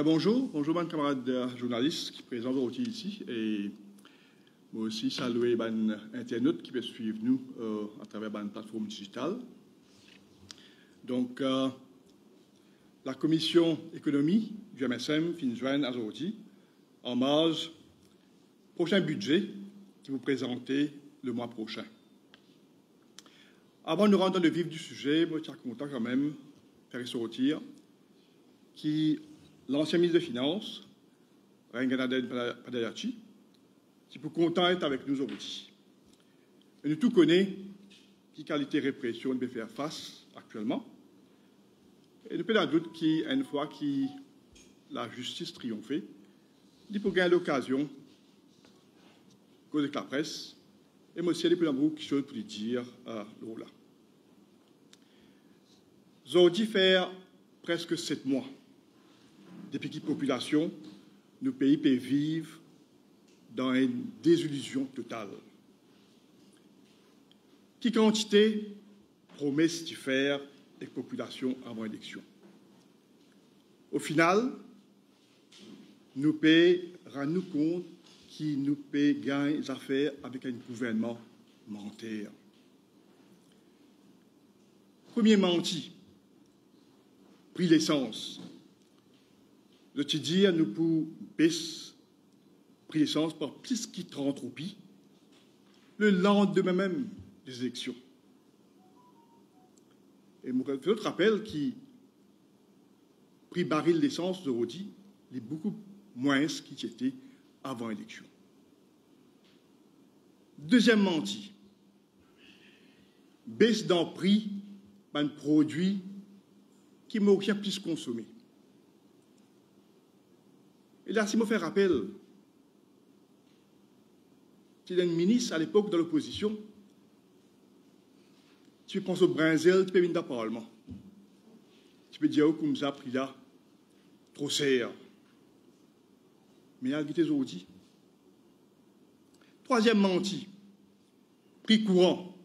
Bonjour, mes camarades journalistes qui présentent aussi ici. Et moi aussi, saluer les internautes qui peuvent suivre nous à travers la plateforme digitale. Donc, la commission économie du MSM finit joindre aujourd'hui en marge prochain budget qui vous présenter le mois prochain. Avant de nous rendre dans le vif du sujet, moi, je suis content quand même de faire sortir qui l'ancien ministre des Finances, Ranganathan Padayachhi, qui peut content être avec nous aujourd'hui. Et nous tous connaissons qui qualité de répression il peut faire face actuellement. Et nous pas de doute qu'une fois que la justice triomphée, il peut gagner l'occasion, avec la presse, et moi aussi, il y a beaucoup de choses pour lui dire là. Aujourd'hui, faire presque 7 mois depuis que la population, nos pays peut vivre dans une désillusion totale. Qui quantité promesse de faire avec la population avant l'élection? Au final, nous pouvons rendre compte que nous pouvons gagner des affaires avec un gouvernement menteur. Premier menti, prix l'essence. Je te dis, nous pouvons baisser prix l'essence par plus que 30 roupies le lendemain même des élections. Et je te rappelle que prix baril d'essence d'aujourd'hui est beaucoup moins qu'il était avant l'élection. Deuxième menti, baisse dans le prix d'un produit qui m'a aucun plus consommé. Et là, si je fais rappel, tu es un ministre à l'époque de l'opposition, tu penses au Brinzel, tu peux venir dans le Parlement. Tu peux dire, oh, comme ça, prix là, trop serre. Mais il y a des aujourd'hui. Troisième menti, prix courant,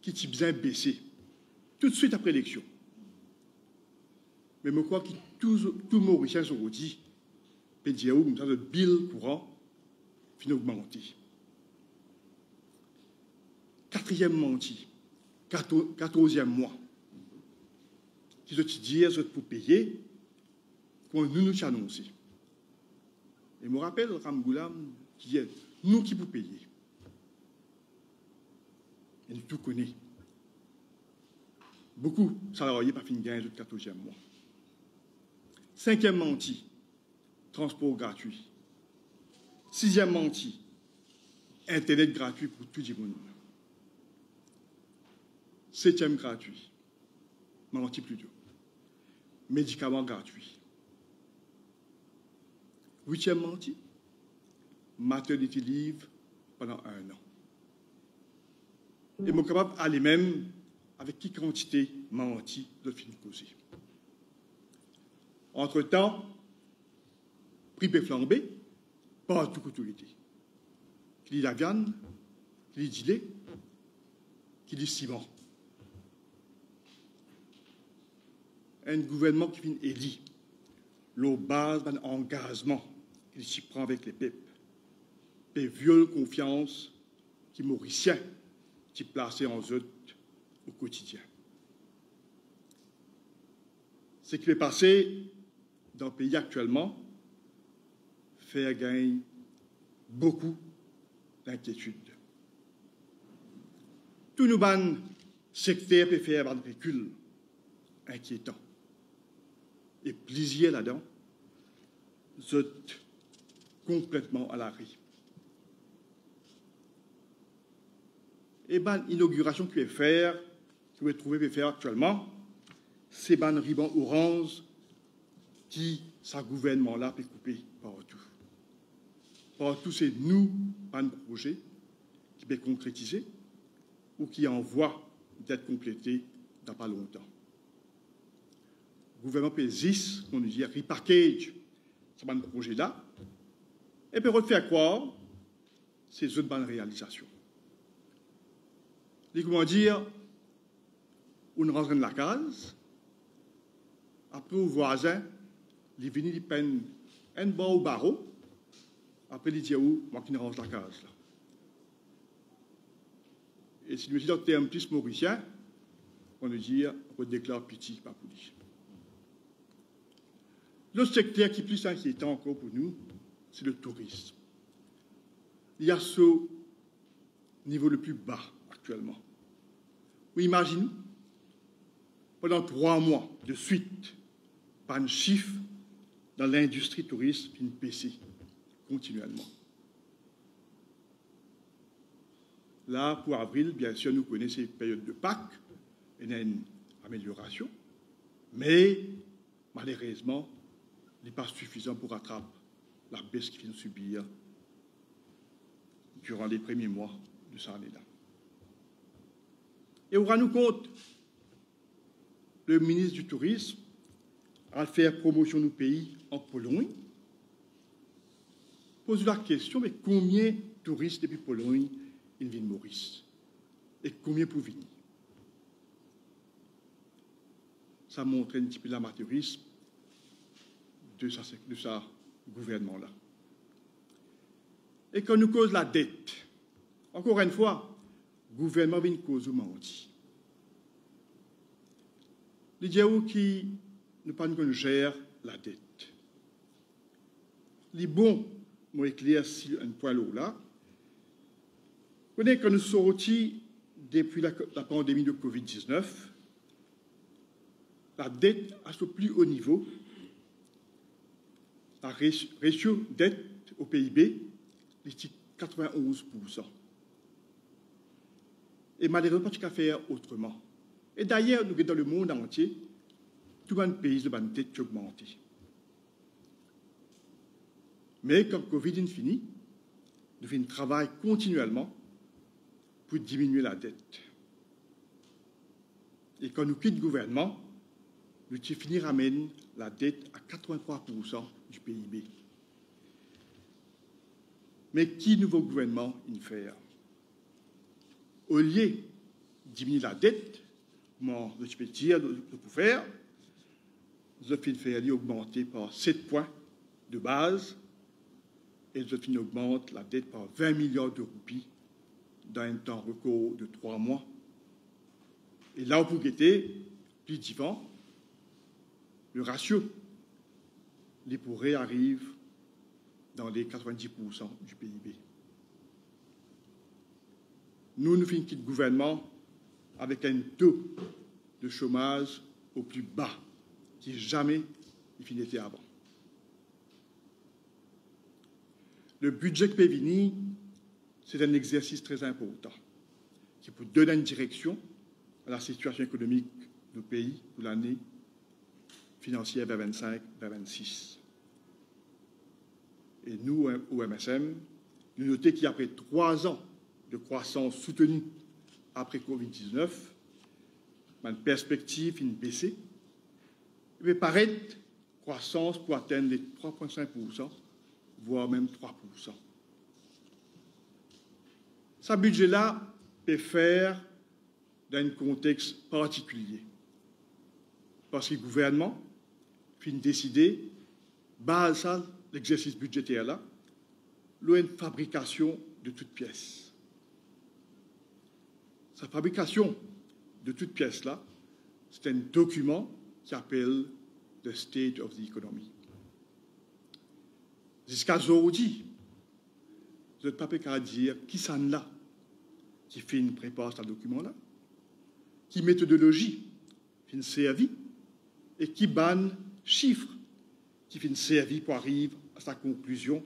qui est bien baissé, tout de suite après l'élection. Mais je crois que tout Mauricien aujourd'hui peut dire où le bill courant finit augmenter. Quatrième menti, 14e mois, qui se dit pour payer quand nous annonçons. Et je me rappelle Ramgoulam qui dit nous qui vous payer. Et nous tout connaissons. Beaucoup de salariés pas fini de gagner le 14e mois. Cinquième menti, transport gratuit. Sixième menti, Internet gratuit pour tout le monde. Septième gratuit, menti plus dur. Médicaments gratuits. Huitième menti, maternity leave pendant 1 an. Et je suis capable d'aller même avec qui quantité menti de fin causé. Entre-temps, prix peut flamber, pas tout autorité. Qui dit la viande, qui dit lait, qui dit ciment. Un gouvernement qui vient élu, l'eau base d'un engagement qu'il s'y prend avec les peuples, et viole confiance qui mauricien, qui placé en eux au quotidien. Ce qui est passé dans le pays actuellement fait gagner beaucoup d'inquiétudes. Tout nous ban secteur peut faire un recul inquiétant. Et plaisir là-dedans, c'est complètement à l'arrêt. Et ban inauguration qui est faire, qui est trouvé faire actuellement, c'est ban ruban orange qui, sa gouvernement-là, peut couper partout. Partout, c'est nous, ban projet, qui peut concrétiser ou qui envoie d'être complété dans pas longtemps. Le gouvernement peut 10, on nous dit, repackage, ce ban projet-là, et peut refaire quoi? Ces autres bonnes réalisations. Et comment dire, on rentre dans la case, après au voisin, il vient, il peine un bon au barreau, après il dit, moi qui ne range la case là. Et si nous disons que tu es un petit mauricien, on nous dit, on déclare pitié, pas pour lui. L'autre secteur qui est plus inquiétant encore pour nous, c'est le tourisme. Il y a ce niveau le plus bas actuellement. Vous imaginez, pendant 3 mois de suite, pas un chiffre dans l'industrie touristique qui ne baisse continuellement. Là, pour avril, bien sûr, nous connaissons les périodes de Pâques, il y a une amélioration, mais malheureusement, il n'est pas suffisant pour rattraper la baisse qu'il vient de subir durant les premiers mois de cette année-là. Et on rend nous compte, le ministre du Tourisme a fait promotion du pays en Pologne, pose la question, mais combien de touristes depuis Pologne ils viennent Maurice? Et combien pour venir? Ça montre un petit peu l'amateurisme de ce gouvernement-là. Et quand nous cause la dette, encore une fois, le gouvernement vient cause au menti. Les diaos qui ne pas nous gère la dette. Les bons m'ont éclairci un point là. Vous savez, quand nous sommes sortis depuis la pandémie de Covid-19, la dette à ce plus haut niveau, la ratio dette au PIB, est 91%. Et malheureusement, pas de faire autrement. Et d'ailleurs, nous dans le monde entier, tout le pays de la dette a augmenté. Mais quand Covid est fini, nous faisons un travail continuellement pour diminuer la dette. Et quand nous quittons le gouvernement, nous finissons de ramener la dette à 83% du PIB. Mais qui nouveau gouvernement il fait? Au lieu de diminuer la dette, moi, je peux dire de faire, je finis faire augmenter par 7 points de base et je finis augmenter la dette par 20 milliards de roupies dans un temps record de 3 mois. Et là, pour guetter, plus divant, le ratio, les pourraits arrivent dans les 90% du PIB. Nous finissons le gouvernement avec un taux de chômage au plus bas qui jamais il n'était avant. Le budget que Pévini, c'est un exercice très important qui peut donner une direction à la situation économique du pays pour l'année financière vers 25, vers 26. Et nous, au MSM, nous notons qu'après 3 ans de croissance soutenue après Covid-19, une perspective une baissée, il va paraître croissance pour atteindre les 3,5%, voire même 3%. Ce budget-là peut faire dans un contexte particulier. Parce que le gouvernement finit décider, base ça, l'exercice budgétaire-là, une fabrication de toutes pièces. Sa fabrication de toutes pièces-là, c'est un document qui s'appelle The State of the Economy. Jusqu'à aujourd'hui, vous n'êtes pas prêt à dire qui s'en là, qui fait une prépare ce document-là, qui méthodologie fait une servi, et qui banne chiffres qui fait une servi pour arriver à sa conclusion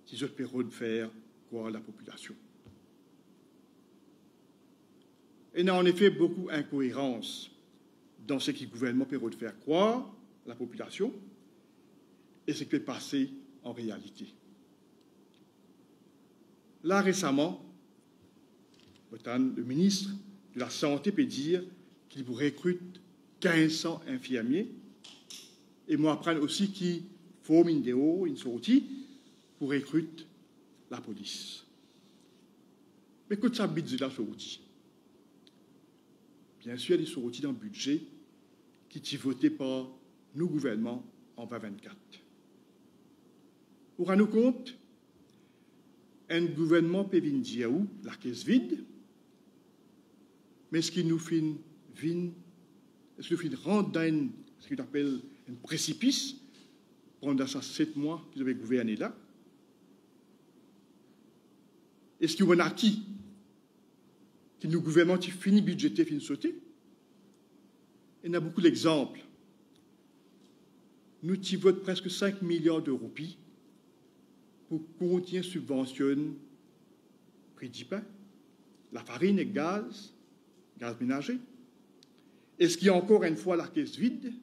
qui se permet de faire croire la population. Et il y a en effet beaucoup d'incohérences dans ce que le gouvernement peut de faire croire à la population et ce qui peut passer en réalité. Là, récemment, le ministre de la Santé peut dire qu'il vous recrute 1500 infirmiers et moi apprendre aussi qu'il forme une sortie pour recruter la police. Mais quand ça budget la sortie, bien sûr, il y a des sorties dans le budget qui sont votées par nos gouvernements en 2024. Pour nous compte, un gouvernement peut venir dire où la caisse vide, mais ce qui nous fait rendre dans ce qu'on appelle un précipice pendant ces 7 mois qu'ils avaient gouverné là. Est-ce qu'il y a un acquis que nos gouvernements qui finissent budgéter, finissent sauter? Il y a beaucoup d'exemples. Nous qui votons presque 5 milliards de roupies pour continuer à subventionner le prix du pain, la farine et le gaz ménager. Est-ce qu'il y a encore une fois la caisse vide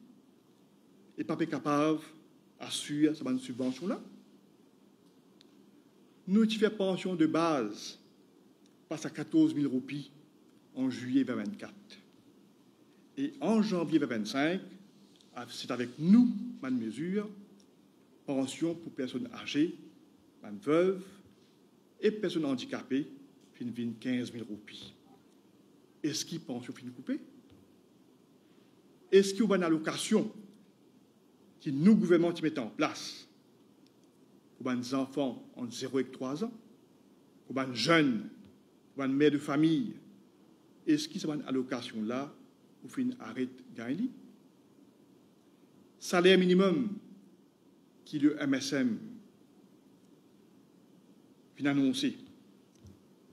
et pas capable d'assurer cette subvention-là? Nous qui faisons pension de base passe à 14 000 roupies en juillet 2024. Et en janvier 2025, c'est avec nous, ma mesure, pension pour personnes âgées, veuves et personnes handicapées, fin 15 000 roupies. Est-ce qu'il pension fin coupée? Est-ce qu'il y a une allocation que nous, gouvernement, qui mettons en place pour les enfants entre 0 et 3 ans, pour les jeunes, pour les mères de famille? Est-ce qu'il y a une allocation-là pour faire une arrêt de gagner? Salaire minimum qui le MSM fin annoncé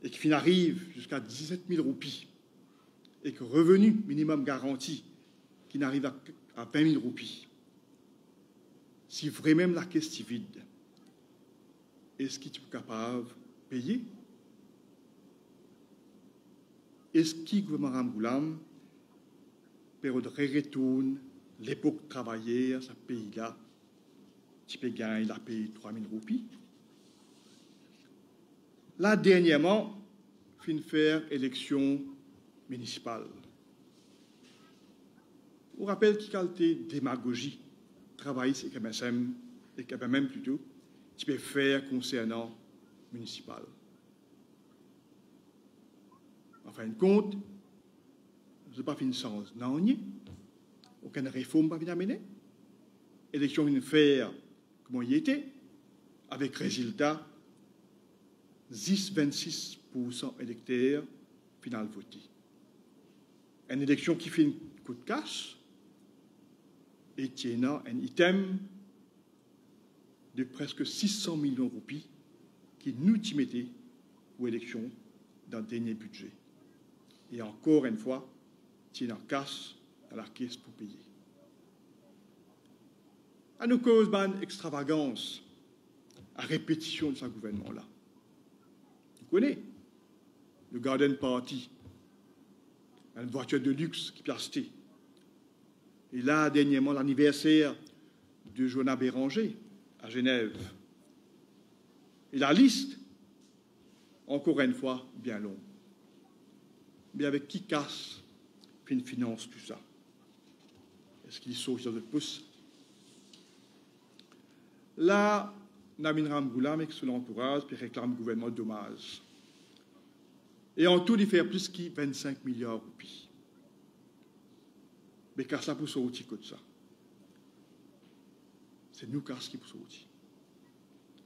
et qui fin arrive jusqu'à 17 000 roupies et que revenu minimum garanti qui n'arrive à 20 000 roupies. Si vraiment la caisse est vide, est-ce qu'il est capable de payer? Est-ce que le gouvernement Ramgoulam peut retourner l'époque travailler à ce pays-là, qui peut gagner la paye 3 000 roupies? Là, dernièrement, fin faire élection municipale. On rappelle qu'il y a qualité démagogie, travailler avec MSM, et même plutôt, qui peut faire concernant municipal. En fin de compte, ce n'est pas fin sens, non, aucune réforme pas venir amener. Élection vient faire comment il était, avec résultat 26% électeurs final votés. Une élection qui fait un coup de cash et qui a un item de presque 600 millions de roupies qui nous mettait pour l'élection dans le dernier budget. Et encore une fois, qui est en cash à la caisse pour payer. À nous cause d'une extravagance à répétition de ce gouvernement-là. Vous connaissez le Garden Party, une voiture de luxe qui peut acheter. Et là, dernièrement, l'anniversaire de Joanna Béranger à Genève. Et la liste, encore une fois, bien longue. Mais avec qui casse, finance tout ça? Est-ce qu'il saute sur le pouce? Là, Namin Ramgoulam, avec son entourage, puis réclame le gouvernement dommages. Et en tout, il fait plus que 25 milliards de roupies. Mais qu'à ça pour sortir comme ça. C'est nous qui pour sortir.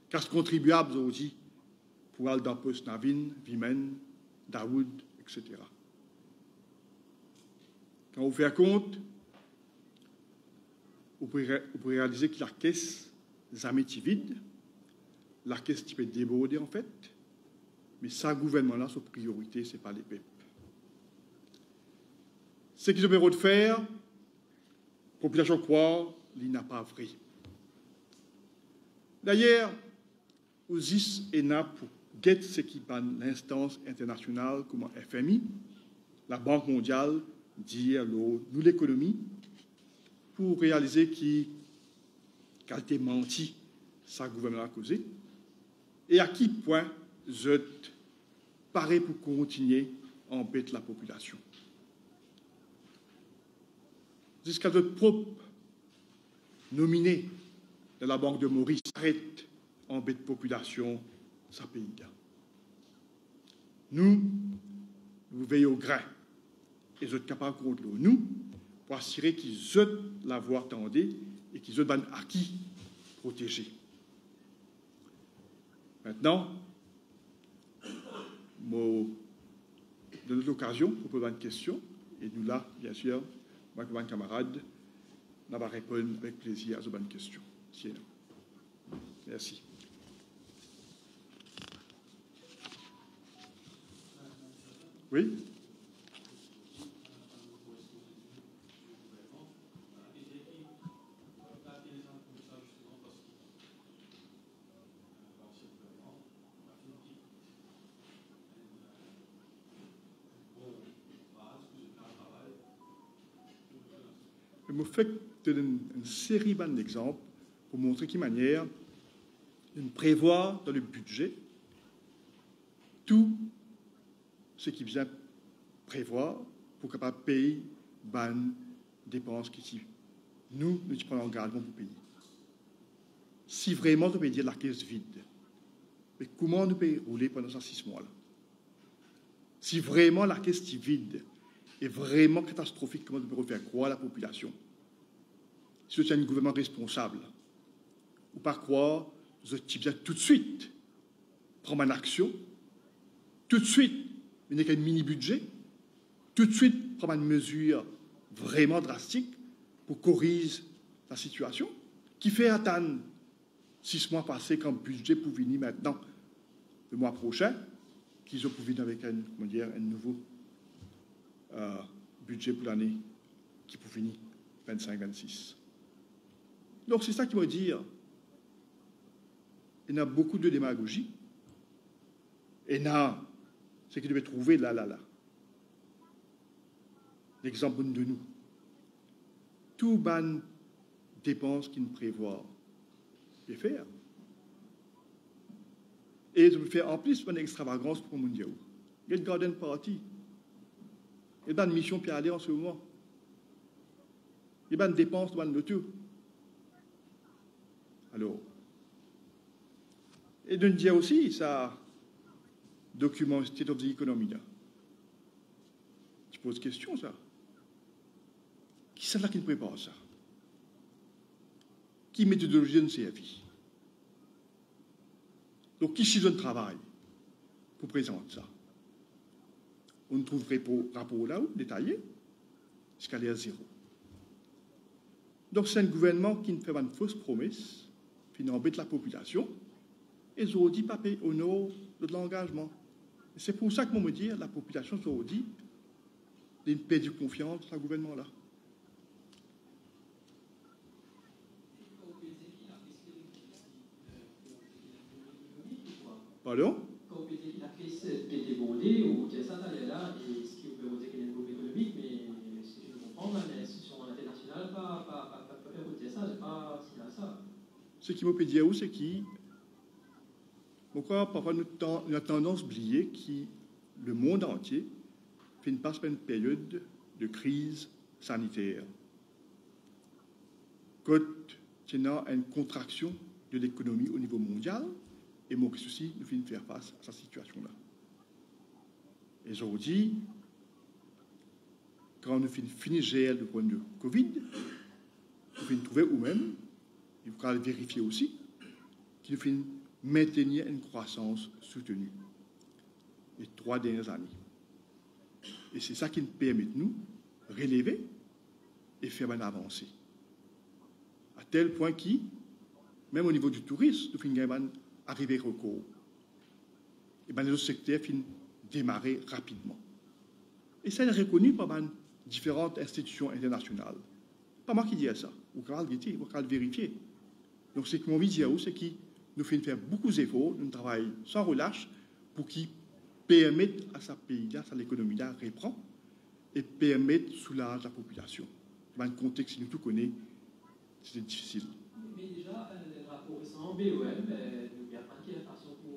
Casse contribuables aussi pour aller dans poste Navin, Vimen, Daoud, etc. Quand vous faites compte, vous pouvez réaliser que la caisse jamais vide, la caisse qui peut déborder en fait, mais ça, gouvernement-là, sa priorité, ce n'est pas les peuples. Ce qu'ils ont besoin de faire, la population croit, il n'a pas vrai. D'ailleurs, OSIS et NAP pour guetter ce qui est l'instance internationale comme FMI, la Banque mondiale, dire nous l'économie, pour réaliser qui qualité menti ça gouvernement a causé, et à quel point je parais pour continuer à embêter la population. Jusqu'à votre propre nominé de la Banque de Maurice arrête embêter la population, ça pays-là. Nous veillons au grain et vous êtes capables de contre nous pour assurer qu'ils êtes la voie tendue et qu'ils ont un acquis protégé. Maintenant, je donne l'occasion pour poser une question, et nous là, bien sûr, moi comme un camarade, on va répondre avec plaisir à cette bonne question. Merci. Oui? Je me fais une série d'exemples pour montrer quelle manière de prévoir dans le budget tout ce qui vient prévoir pour capable payer ban dépenses qui nous prenons engagement pour payer. Si vraiment nous pouvons dire la caisse vide, mais comment nous pouvons rouler pendant ces 6 mois-là? Si vraiment la caisse est vide est vraiment catastrophique, comment nous pouvons faire croire à la population? Si c'est un gouvernement responsable, ou par croire, je viens tout de suite prendre une action, tout de suite, il n'y a qu'un mini-budget, tout de suite prendre une mesure vraiment drastique pour corriger la situation, qui fait attendre 6 mois passés quand le budget pour venir maintenant, le mois prochain, qu'ils ont pour venir avec un nouveau budget pour l'année qui pour finir 25-26. Donc c'est ça qui veut dire, il y a beaucoup de démagogie, et il y a ce qu'il devait trouver là. L'exemple de nous. Tout ban dépenses qu'il nous prévoit de faire. Et je me fais en plus une extravagance pour mon Dieu. Il y a une garden party. Il y a une mission pour aller en ce moment. Il y a une dépense dans le tout. Alors, et de dire aussi, ça, document State of the Economy, là. Tu poses question, ça. Qui c'est là qui prépare ça? Qui méthodologie de CFI? Donc, qui c'est un travail pour présenter ça? On trouverait pour rapport là-haut, détaillé, jusqu'à l'air zéro. Donc, c'est un gouvernement qui ne fait pas une fausse promesse, qui embête la population, et ils ont dit, papé, au nom de l'engagement. C'est pour ça que moi me dis, la population se dit, d'une perte de confiance dans ce gouvernement-là. Pardon? Quand vous dites la crise est débordée, ou qu'il y a ça, là, et ce qui vous permet qu'il y ait un groupe économique, mais si je comprends, les institutions internationales, pas dire ça, c'est pas si là ça. Ce qui me peut dire, c'est qui, pourquoi parfois nous avons tendance à oublier que le monde entier passe par une période de crise sanitaire. Quand il y a une contraction de l'économie au niveau mondial, et mon souci, nous finissons faire face à cette situation-là. Et aujourd'hui, quand nous finissons gérer le point de Covid, nous finissons trouver nous-mêmes, il faut le vérifier aussi, qu'il nous finissons maintenir une croissance soutenue les 3 dernières années. Et c'est ça qui nous permet de nous relever et faire une avancée. À tel point que, même au niveau du tourisme, nous finissons arriver au recours. Et bien les autres secteurs finissent démarrer rapidement. Et ça est reconnu par différentes institutions internationales. Pas moi qui dis ça. Vous pouvez le vérifier. Donc, ce que mon envie de dire, c'est que nous faisons faire beaucoup d'efforts, nous travaillons sans relâche pour qu'ils permettent à ce pays-là, à l'économie-là, de reprendre et permettre de soulager la population. Dans un contexte que nous tous connaissons, c'est difficile. Mais déjà, le rapport récent BOM, il y a pas de façon pour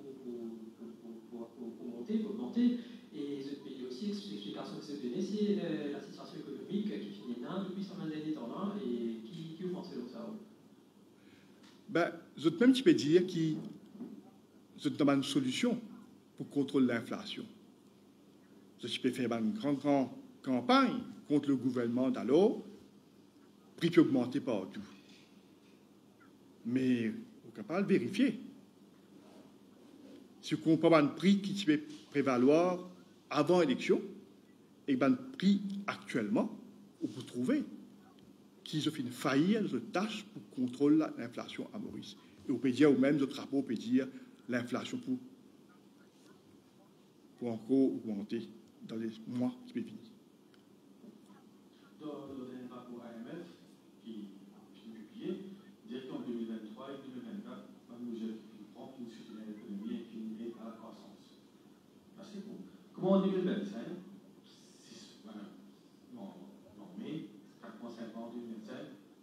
monter, pour augmenter. Et les autres pays aussi, l'explication que c'est donné, c'est la situation économique qui finit là depuis ce moment dernier temps et qui vous pensez de ça? Ben, je même tu peux dire que je demande une solution pour contrôler l'inflation. Je peux faire une grande campagne contre le gouvernement d'alors, prix qui augmentait partout. mais on ne peut pas le vérifier. Si on compare le prix qui peut prévaloir avant l'élection et le prix actuellement, on peut trouver qu'ils ont fait une faillite de tâches pour contrôler l'inflation à Maurice. Et on peut dire, ou même d'autres rapports, on peut dire l'inflation pour encore augmenter dans les mois qui peuvent venir. Dans le dernier rapport AMF, qui est publié, dire qu'en 2023 et 2024, un budget qui prend une soutenir l'économie et qui est à la croissance. C'est bon. Comment en 2025, mais 4,5 ans en 2025,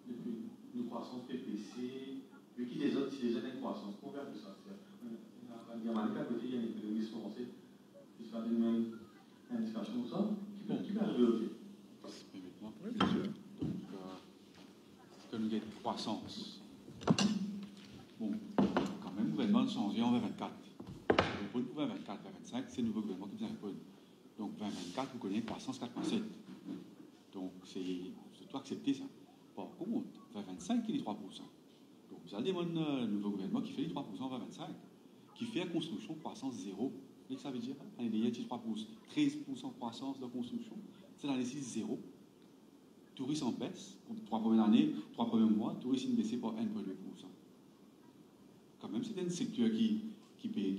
depuis une croissance PPC, vu qu'il des autres, c'est déjà une croissance, combien de ça? On va dire, à côté, il y a une économie qui se commence, qui se fait une indication ou ça, qui peut arriver au fait. Oui, bien sûr. Donc, que nous avons une croissance. Bon, quand même, le gouvernement changé en 2024. Pour le 2024, 2025, c'est le nouveau gouvernement qui vient répondre. Donc, 2024, vous connaissez une croissance 4,7. Donc, c'est tout accepter ça. Par contre, 2025, il est 3%. Donc, vous allez demander un nouveau gouvernement qui fait les 3% en 2025, qui fait la construction croissance zéro. Vous savez que ça veut dire? L'année dernière, 3%, 13% de croissance de construction. C'est l'année 6, zéro. Touristes en baisse, pour les 3 premières années, 3 premiers mois, touristes baissé par 1,2%. Quand même, c'est un secteur qui paye,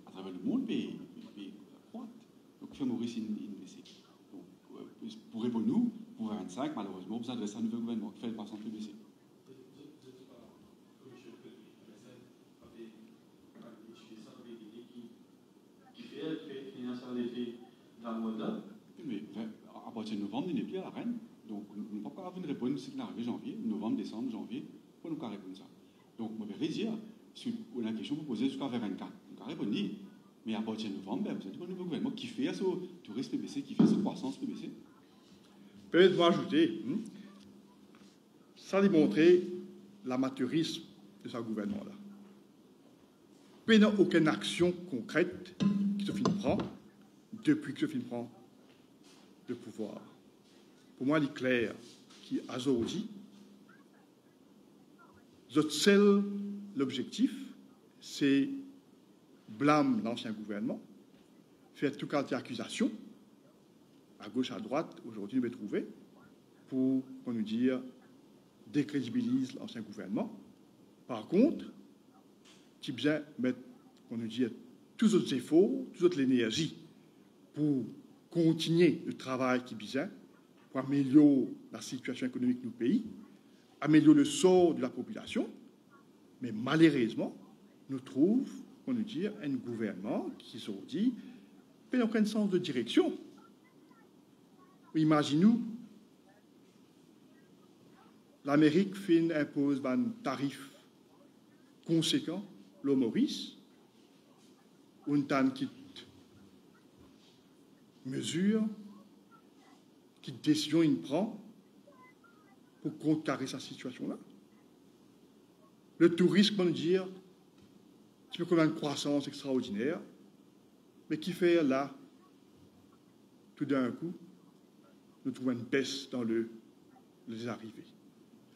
à travers le monde, paye croître. Donc, il fait Maurice baissé. Donc, pour répondre nous, pour 2025, malheureusement, vous adressez un nouveau gouvernement qui fait le croissance plus baissé. Qui fait financer l'effet dans le monde là. Mais à partir de novembre, il n'est plus à la reine. Donc, nous ne pouvons pas avoir une réponse ce qui est arrivé janvier, novembre, décembre, janvier, pour nous répondre ça. Donc, on va dire, sur la question que vous posez jusqu'à 2024, on va répondre, mais à partir de novembre, vous avez un nouveau gouvernement qui fait ce tourisme PBC, qui fait cette croissance PBC. Permettez-moi d'ajouter, ça a démontré l'amateurisme de ce gouvernement-là. Il n'y a aucune action concrète qui se prend depuis que se prend le pouvoir. Pour moi, il est clair qu'à aujourd'hui, notre seul objectif, c'est blâmer l'ancien gouvernement, faire toute qualité d'accusation, à gauche, à droite, aujourd'hui, nous trouver, pour qu'on nous dise, décrédibilise l'ancien gouvernement. Par contre, qui bien mettre, qu'on nous dise, tous les autres efforts, toute l'énergie pour continuer le travail qui est bien, pour améliorer la situation économique de nos pays, améliorer le sort de la population, mais malheureusement, nous trouvons, on nous dit, un gouvernement qui se dit, n'a aucun sens de direction. Imaginez-nous, l'Amérique impose un tarif conséquent, le Maurice, une qui mesure, qui décision il prend pour contrecarrer sa situation-là. Le tourisme, on peut dire, tu peux connaître une croissance extraordinaire, mais qui fait là, tout d'un coup, nous trouvons une baisse dans les arrivées.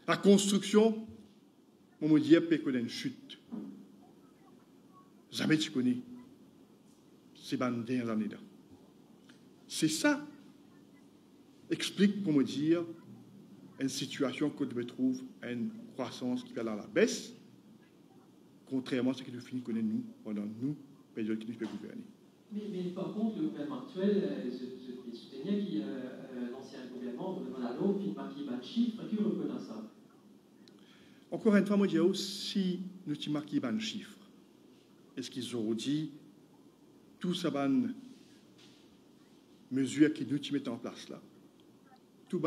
La construction, on me dit, peut connaître une chute. Jamais tu connais ces dernières années-là. C'est ça explique, pour me dire, une situation que nous trouve une croissance qui va dans la baisse, contrairement à ce que nous finissons connaître nous pendant nous, période qui nous peut gouverner. Mais par contre, le gouvernement actuel, je soutenais que l'ancien gouvernement, le gouvernement Lalo, qui marque un chiffre, qui reconnaît ça. Encore une fois, moi, je dis si nous avons marqué un chiffre, est-ce qu'ils ont dit tout ça, mesures qui nous mettent en place là, tout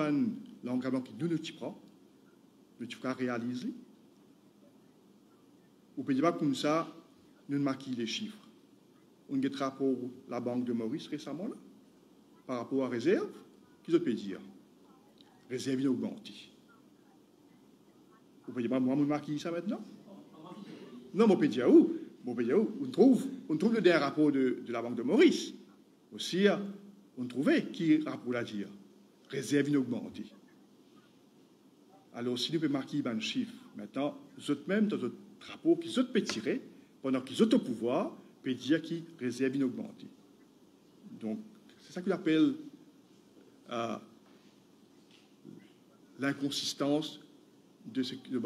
l'engagement qui nous prend, nous devons réaliser. Ou peut pas comme ça, nous marquons les chiffres. On a un rapport la Banque de Maurice récemment, là, par rapport à la réserve, qu'est-ce qu'on peut dire? Réserve est augmentée. Vous pouvez dire, moi, je marque ça maintenant? Non, mon pédia où? On trouve le dernier rapport de la Banque de Maurice. Aussi, on trouvait qui rapport à dire? Réserve est augmentée. Alors, si nous pouvons marquer un chiffre, maintenant, vous êtes même dans votre drapeau qui vous peut tirer, pendant qu'ils sont au pouvoir, peut dire qu'ils réservent inaugmentée. Donc, c'est ça qu'on appelle l'inconsistance de ce que le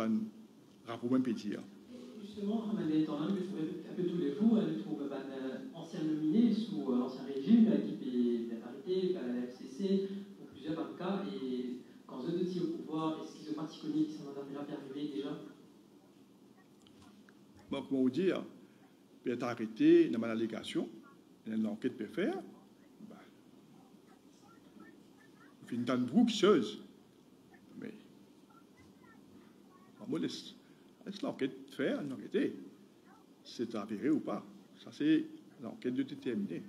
rapport même peut dire. Justement, on avait tendance à un peu tous les jours, on trouve ancien nominé sous l'ancien régime, qui peut arrêté par la FCC, pour plusieurs cas, et quand eux étaient au pouvoir, est-ce qu'ils ont particulier qui s'en ont arrivé déjà? Bon, comment vous dire, peut être arrêté dans l'allégation, une enquête peut faire, il fait une tente brookeuse, mais on laisse l'enquête faire, une enquête, c'est avéré ou pas. Ça, c'est l'enquête de déterminer.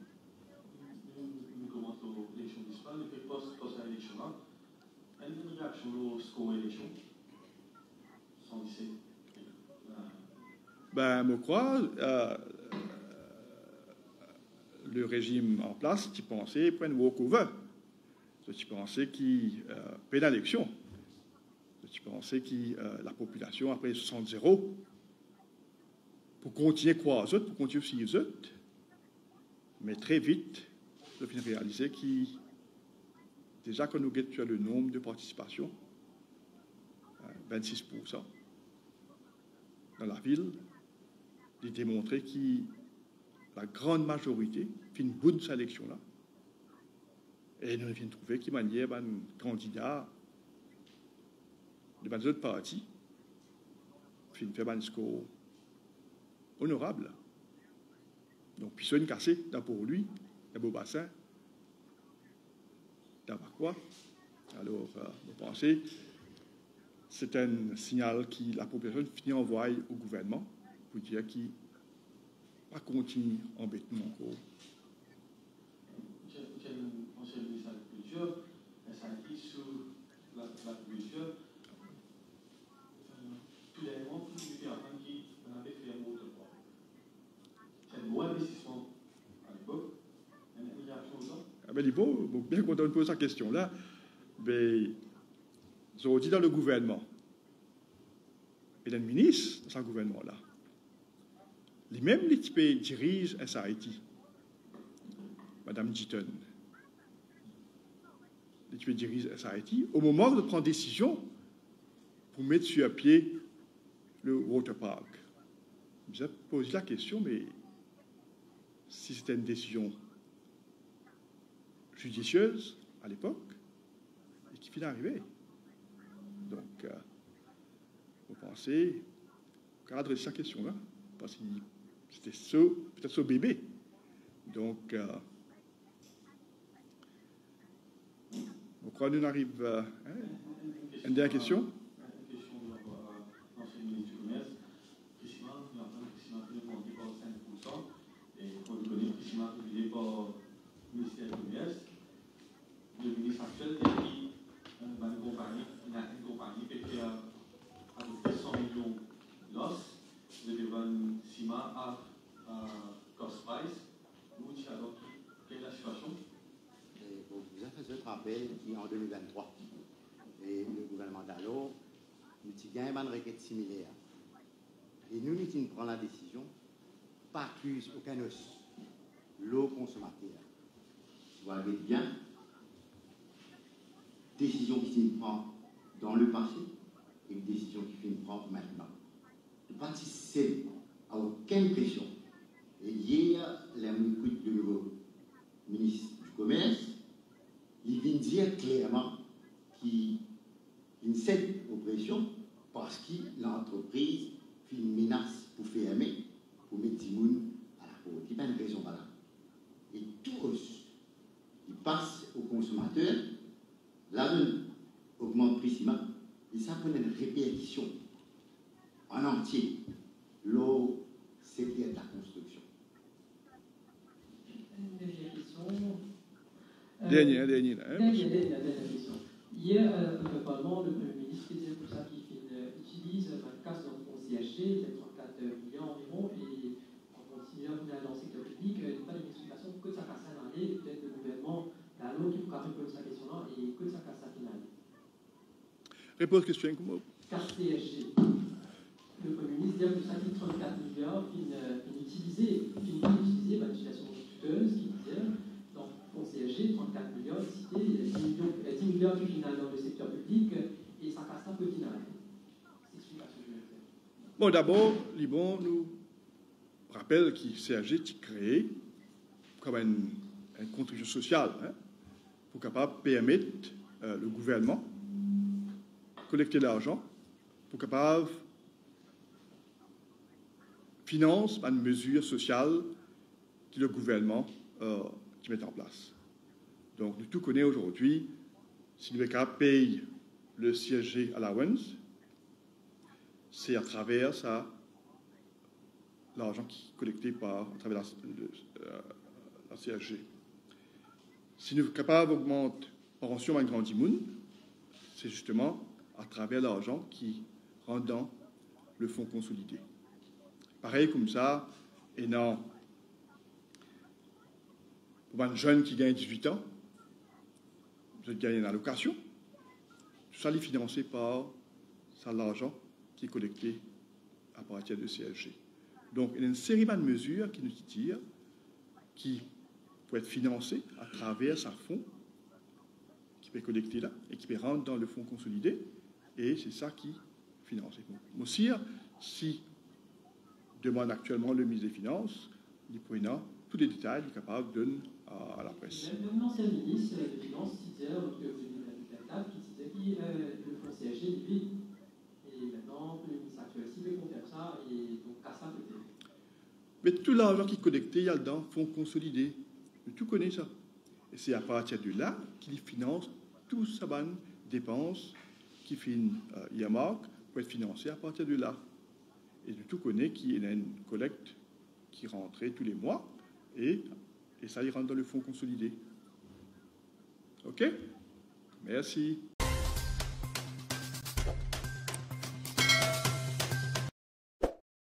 Nous commençons l'élection d'Espagne, et puis post-élection-là, une réaction au score élection, 117. Ben, je crois, le régime en place, tu pensais prendre walkover. Tu pensais qu'il paie l'élection. Tu pensais que la population, après 60-0, pour continuer à croire aux autres, pour continuer aussi aux autres, mais très vite, je viens de réaliser que déjà quand nous guettons le nombre de participation, 26% dans la ville, de démontrer que la grande majorité fait une bonne sélection là. Et nous venons de trouver qu'il y a un candidat de autres partis qui fait un score honorable. Donc, puis c'est une cassée pour lui, un beau bassin, d'avoir quoi. Alors, vous pensez, c'est un signal que la population finit envoyer au gouvernement pour dire qu'il va continuer embêtement encore. Ancien ministre de la Culture, ça a dit sur la culture, tous les mois, plus de personnes qui avaient fait un autre point. C'est un gros investissement à l'époque. Une réaction aux gens. Ah ben, il faut bien qu'on donne pose cette question-là. Mais, ils ont dit dans le gouvernement, et le ministre dans ce gouvernement-là, lui-même, il dirige SIT, Madame Giton. Il dirige SIT au moment de prendre décision pour mettre sur pied le waterpark. Je me posé la question, mais si c'était une décision judicieuse à l'époque, et qui finit d'arriver. Donc, vous pensez qu'à adresser cette question-là, parce que c'était peut-être ce bébé. Donc, quand on arrive à une dernière question. Une question de l'ancien ministre du Commerce. Crissement, il y a un crissement qui est monté par 5%. Et on le connaît, crissement publié par le ministère du Commerce. Le ministre actuel a dit une compagnie qui a à peu près 100 millions de loss de devant ciment à cost price. Nous, alors, quelle est la situation? Vous avez fait ce rappel qui est en 2023. Et le gouvernement d'alors, nous avons une requête similaire. Et nous prenons la décision, pas accuse aucun os, l'eau consommateur. Vous voyez bien, décision qui se prend dans le passé et une décision qui se prend maintenant. Ne participez à aucune pression. Et hier, le nouveau ministre du Commerce, il vient dire clairement qu'il cède aux pressions parce que l'entreprise fait une menace pour fermer, pour mettre des gens à la porte. Il n'y a pas une raison valable. Et tous, ils passent aux consommateurs, la donne augmente le prix ciment, et ça prend une répercussion en entier, l'eau, secteur de la construction. Une dernière question. Dernière question. Hier, le Parlement, le Premier ministre disait pour ça qu'il utilise un casse dans son CHG, c'est 34 millions environ, et en continuant dans le secteur public, il n'y a pas d'explication que ça casse à l'année, peut-être le gouvernement, la loi qui pourra répondre à cette question-là, et que ça casse à l'année. Réponse question. Car CSG. Le Premier ministre dit que ça dit 34 milliards inutilisés, manipulation coûteuse, qui disait, donc pour CSG, 34 milliards, cité, 10 milliards qui finissent dans le secteur public, et ça casse un peu final. Bon, d'abord, Liban nous rappelle que CSG est créé comme une contribution sociale, pour capable permettre le gouvernement collecter l'argent, pour capable finance une mesure sociale que le gouvernement qui met en place. Donc, nous tout connaissons aujourd'hui, si le cas paye le CSG allowance, c'est à travers ça l'argent qui est collecté à travers la CSG. Si nous sommes capables d'augmenter la pension à un grand dimoun, c'est justement à travers l'argent qui rentre dans le fonds consolidé. Pareil comme ça, et non, pour un jeune qui gagne 18 ans, vous gagnez une allocation, tout ça est financé par l'argent qui est collecté à partir de CSG. Donc, il y a une série de mesures qui nous tirent, qui peut être financées à travers un fonds qui peut être collecté là et qui peut rentrer dans le fonds consolidé, et c'est ça qui finance. Aussi, si demande actuellement le ministre des Finances, il pourrait tous les détails, il est capable de donner à la presse. Même l'ancien ministre des Finances disait, qui disait que le fonds CSG est vide. Et maintenant, le ministre actuel aussi veut qu'on fasse ça, et donc casse ça peut-être. Mais tout l'argent qui est collecté, il y a dans le fonds consolidé. Tout connaît ça. Et c'est à partir de là qu'il finance tout sa bonne dépense qui fait IAMAC pour être financé à partir de là. Et tout connaît qu'il y a une collecte qui rentrait tous les mois et ça, il rentre dans le fonds consolidé. OK? Merci.